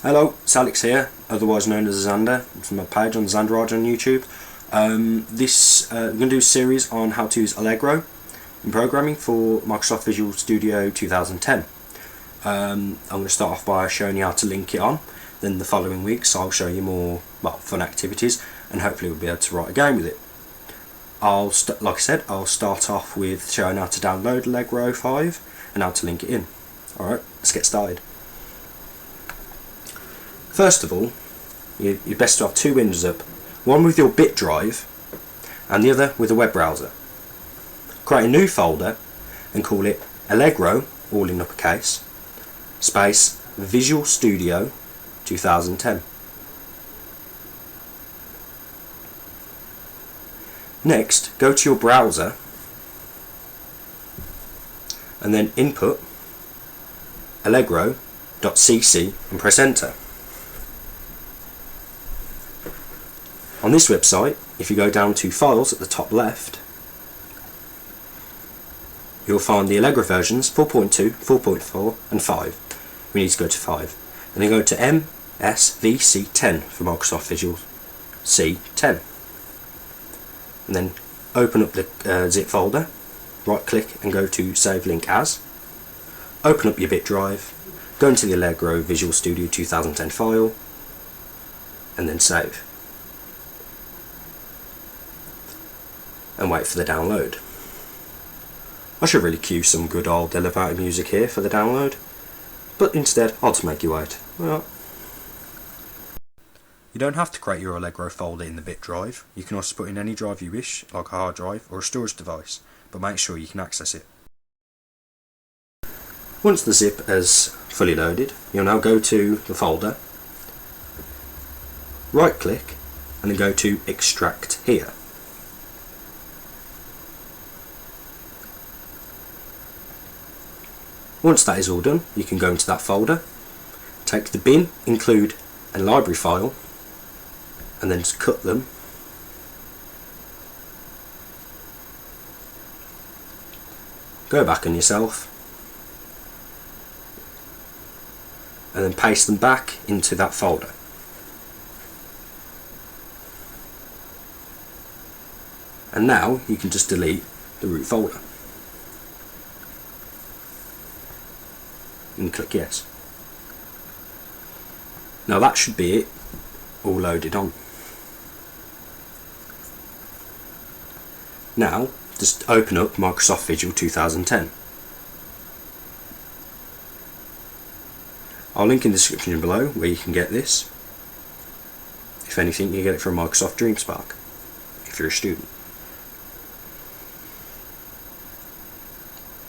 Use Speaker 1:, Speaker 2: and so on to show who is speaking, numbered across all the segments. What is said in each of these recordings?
Speaker 1: Hello, it's Alex here, otherwise known as Zander, from my page on Zander on YouTube. We're going to do a series on how to use Allegro in programming for Microsoft Visual Studio 2010. I'm going to start off by showing you how to link it on. Then the following weeks I'll show you more fun activities, and hopefully we'll be able to write a game with it. Like I said, I'll start off with showing how to download Allegro 5 and how to link it in. Alright, let's get started. First of all, you're best to have two windows up, one with your bit drive and the other with a web browser. Create a new folder and call it Allegro, all in uppercase, space Visual Studio 2010. Next, go to your browser and then input allegro.cc and press enter. On this website, if you go down to Files at the top left, you'll find the Allegro versions 4.2, 4.4 and 5. We need to go to 5. And then go to MSVC10 for Microsoft Visual C10. And then open up the zip folder, right click and go to Save Link As. Open up your bit drive, go into the Allegro Visual Studio 2010 file, and then save. And wait for the download. I should really cue some good old elevator music here for the download, but instead I'll just make you wait. Well, you don't have to create your Allegro folder in the bit drive. You can also put in any drive you wish, like a hard drive or a storage device, but make sure you can access it. Once the zip is fully loaded, you'll now go to the folder, right click and then go to Extract Here. Once that is all done, you can go into that folder, take the bin, include and library file, and then just cut them. Go back on yourself, and then paste them back into that folder. And now you can just delete the root folder. And click yes. Now that should be it, all loaded on. Now just open up Microsoft Visual 2010. I'll link in the description below where you can get this. If anything, you get it from Microsoft DreamSpark if you're a student.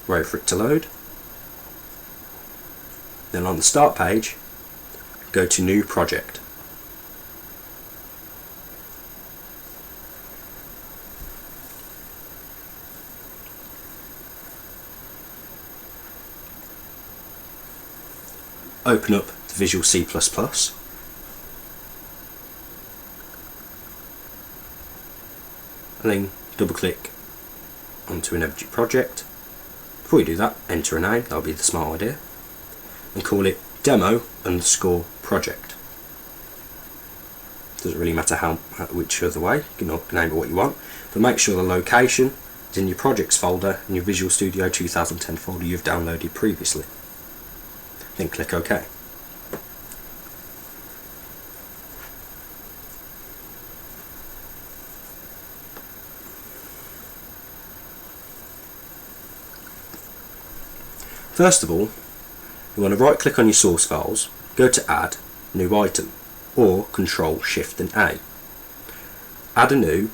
Speaker 1: Wait for it to load. Then on the start page, go to New Project. Open up the Visual C++. And then double click onto an empty project. Before you do that, enter a name, that'll be the smart idea. And call it demo_project. Doesn't really matter which other way, you can name it what you want, but make sure the location is in your projects folder in your Visual Studio 2010 folder you've downloaded previously. Then click OK. First of all, you want to right click on your source files, go to Add, New Item, or Control Shift and A. Add a new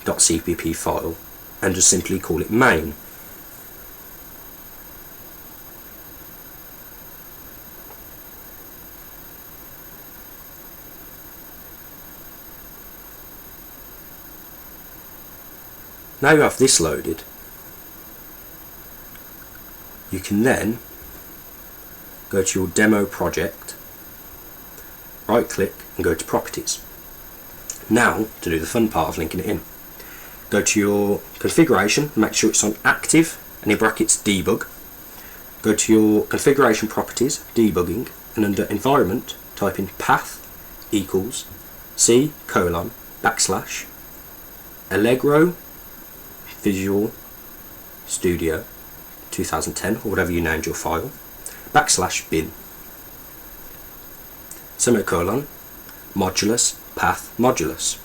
Speaker 1: .cpp file and just simply call it main. Now you have this loaded, you can then go to your demo project, right click and go to properties. Now to do the fun part of linking it in, go to your configuration, make sure it's on active and in brackets debug. Go to your configuration properties, debugging, and under environment type in path equals C colon backslash Allegro Visual Studio 2010 or whatever you named your file backslash bin semicolon modulus path modulus.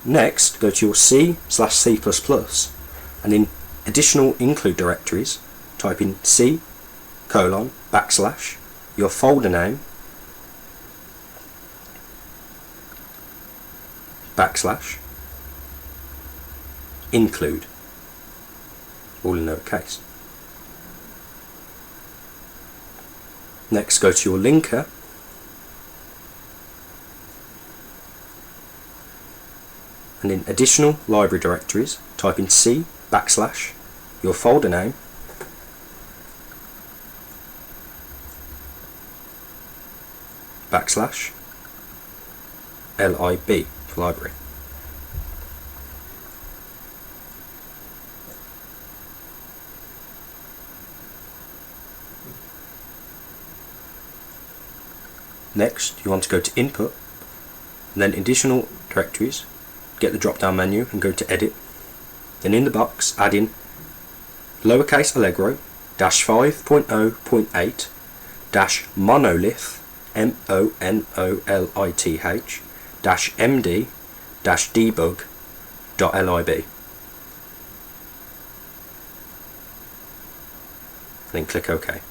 Speaker 1: Next, go to your C/C++ and in additional include directories type in C colon backslash your folder name backslash include, all in lowercase. Next, go to your linker and in additional library directories type in C backslash your folder name backslash lib for library. Next, you want to go to input and then additional directories, get the drop down menu and go to edit. Then in the box add in lowercase allegro -5.0.8 monolith monolith -md debug.lib. Then click OK.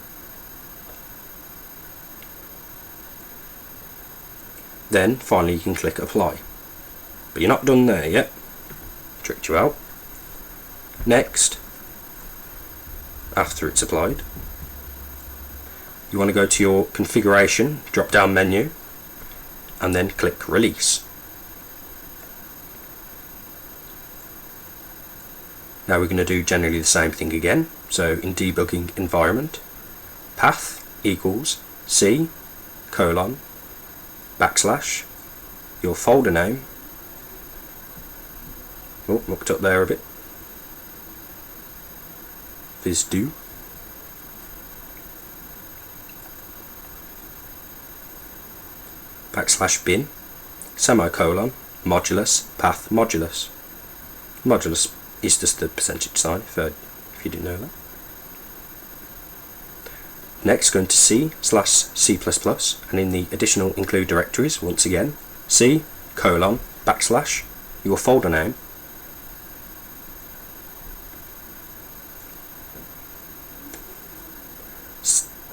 Speaker 1: Then finally you can click apply. But you're not done there yet. Tricked you out. Next, after it's applied, you want to go to your configuration drop down menu and then click release. Now we're going to do generally the same thing again. So in debugging environment, path equals C colon backslash your folder name. Oh, looked up there a bit. Visdo. Backslash bin semicolon modulus path modulus. Modulus is just the percentage sign if you didn't know that. Next, go into C/C++ and in the additional include directories once again C colon backslash your folder name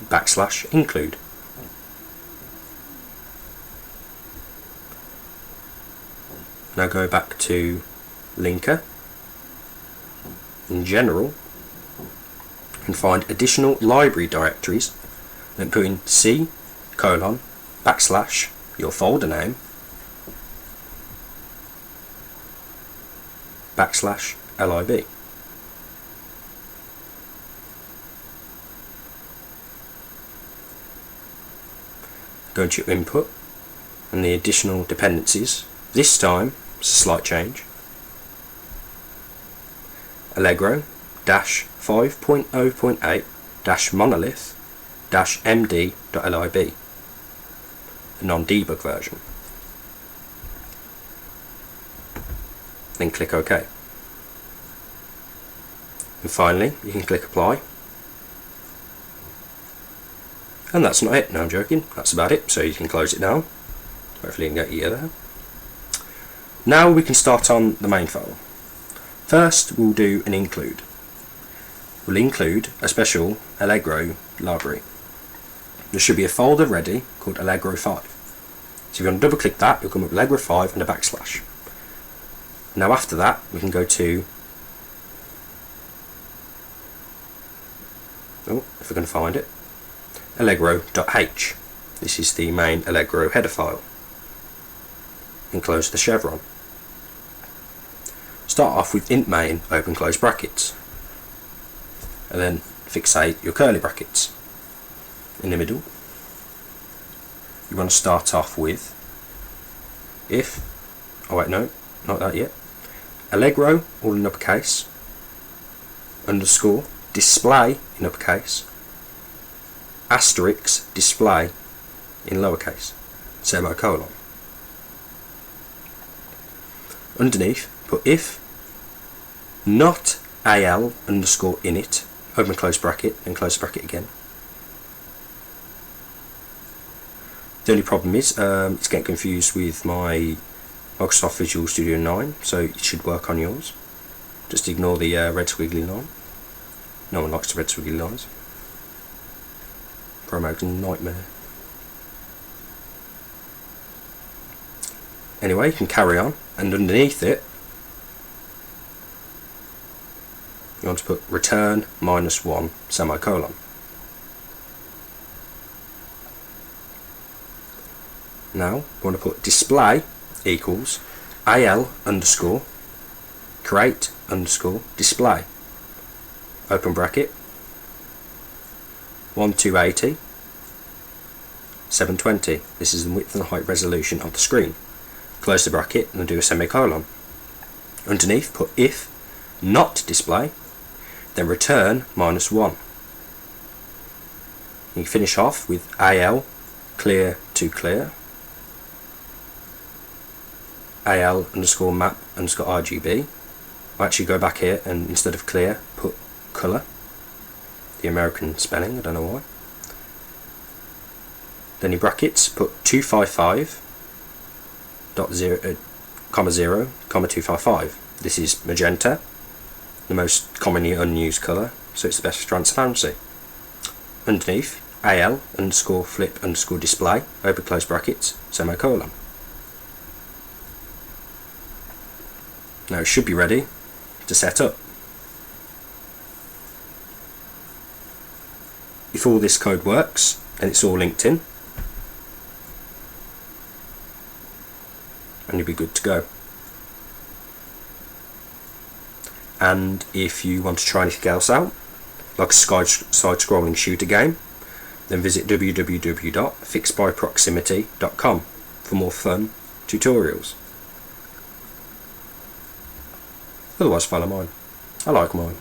Speaker 1: backslash include. Now go back to linker in general and find additional library directories, then put in C colon backslash your folder name backslash lib. Go into your input and the additional dependencies. This time it's a slight change. Allegro -5.0.8 monolith -md.lib, a non-debug version. Then click OK. And finally you can click apply. And that's not it. No, I'm joking. That's about it. So you can close it down. Hopefully you can get you there. Now we can start on the main file. First we'll do an include. We'll include a special Allegro library. There should be a folder ready called Allegro 5. So if you want to double click that, you'll come up with Allegro 5 and a backslash. Now after that we can go to, if we can find it, allegro.h. This is the main Allegro header file. And close the chevron. Start off with int main open close brackets and then fixate your curly brackets. In the middle you want to start off with if, oh wait no, not that yet, Allegro all in uppercase underscore display in uppercase, asterisk display in lowercase, semicolon. Underneath, put if not AL underscore init, open close bracket, and close bracket again. The only problem is it's getting confused with my Microsoft Visual Studio 9, so it should work on yours. Just ignore the red squiggly line. No one likes the red squiggly lines. Programming nightmare. Anyway, you can carry on, and underneath it you want to put return -1 semicolon. Now you want to put display equals AL underscore create underscore display, open bracket, 1280 720. This is the width and height resolution of the screen. Close the bracket and do a semicolon. Underneath put if not display, then return -1. You finish off with AL clear to clear, AL underscore map underscore RGB. I'll actually go back here and instead of clear put colour, the American spelling, I don't know why. Then in brackets put 255.0, comma 0, comma 255. This is magenta, the most commonly unused colour, so it's the best for transparency. Underneath, AL underscore flip underscore display, open close brackets, semicolon. Now it should be ready to set up. If all this code works and it's all linked in, and you'll be good to go. And if you want to try anything else out, like a side-scrolling shooter game, then visit www.fixedbyproximity.com for more fun tutorials. Otherwise follow mine. I like mine.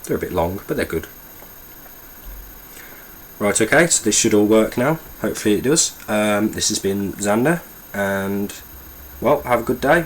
Speaker 1: They're a bit long, but they're good. Right, okay, so this should all work now. Hopefully it does. This has been Zander, and, well, have a good day.